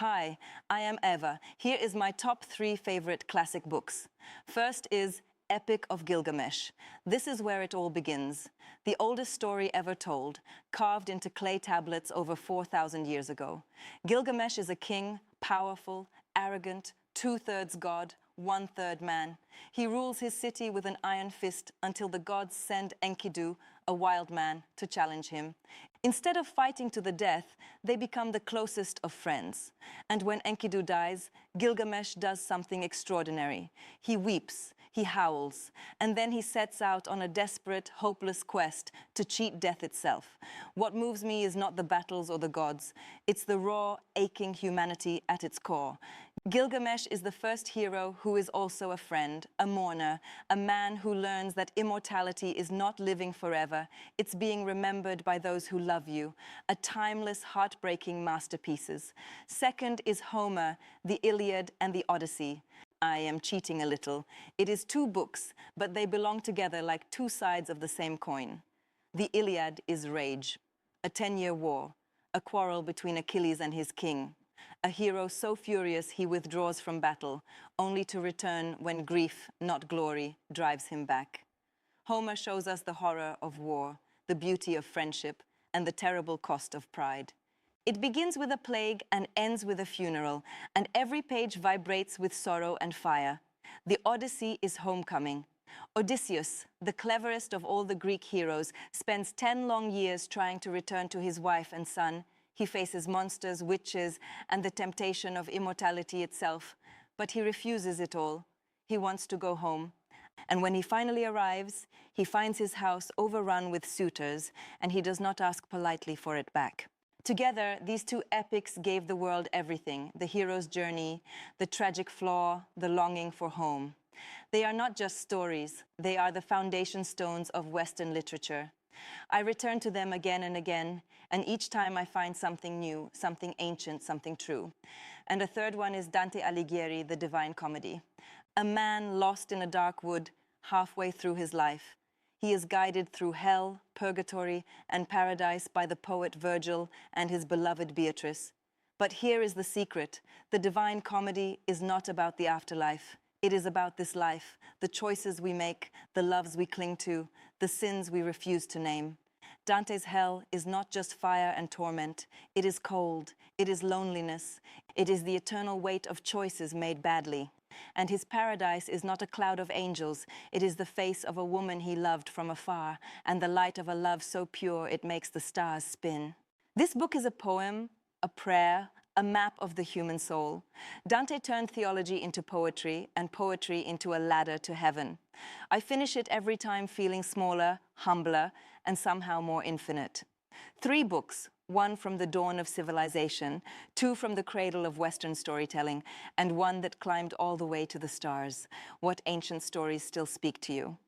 Hi, I am Eva. Here is my top 3 favorite classic books. First is Epic of Gilgamesh. This is where it all begins. The oldest story ever told, carved into clay tablets over 4,000 years ago. Gilgamesh is a king, powerful, arrogant, 2/3 god, 1/3 man. He rules his city with an iron fist until the gods send Enkidu, a wild man, to challenge him. Instead of fighting to the death, they become the closest of friends. And when Enkidu dies, Gilgamesh does something extraordinary. He weeps, he howls, and then he sets out on a desperate, hopeless quest to cheat death itself. What moves me is not the battles or the gods. It's the raw, aching humanity at its core. Gilgamesh is the first hero who is also a friend, a mourner, a man who learns that immortality is not living forever, it's being remembered by those who love you, a timeless, heartbreaking masterpieces. Second is Homer, the Iliad and the Odyssey. I am cheating a little. It is 2 books, but they belong together like 2 sides of the same coin. The Iliad is rage, a 10-year war, a quarrel between Achilles and his king. A hero so furious he withdraws from battle, only to return when grief, not glory, drives him back. Homer shows us the horror of war, the beauty of friendship, and the terrible cost of pride. It begins with a plague and ends with a funeral, and every page vibrates with sorrow and fire. The Odyssey is homecoming. Odysseus, the cleverest of all the Greek heroes, spends 10 long years trying to return to his wife and son. He faces monsters, witches, and the temptation of immortality itself, but he refuses it all. He wants to go home. And when he finally arrives, he finds his house overrun with suitors, and he does not ask politely for it back. Together, these 2 epics gave the world everything: the hero's journey, the tragic flaw, the longing for home. They are not just stories, they are the foundation stones of Western literature. I return to them again and again, and each time I find something new, something ancient, something true. And a third one is Dante Alighieri, The Divine Comedy. A man lost in a dark wood halfway through his life. He is guided through hell, purgatory, and paradise by the poet Virgil and his beloved Beatrice. But here is the secret: the Divine Comedy is not about the afterlife. It is about this life, the choices we make, the loves we cling to, the sins we refuse to name. Dante's hell is not just fire and torment. It is cold, it is loneliness, it is the eternal weight of choices made badly. And his paradise is not a cloud of angels. It is the face of a woman he loved from afar, and the light of a love so pure it makes the stars spin. This book is a poem, a prayer, a map of the human soul. Dante turned theology into poetry, and poetry into a ladder to heaven. I finish it every time feeling smaller, humbler, and somehow more infinite. 3 books, 1 from the dawn of civilization, 2 from the cradle of Western storytelling, and 1 that climbed all the way to the stars. What ancient stories still speak to you?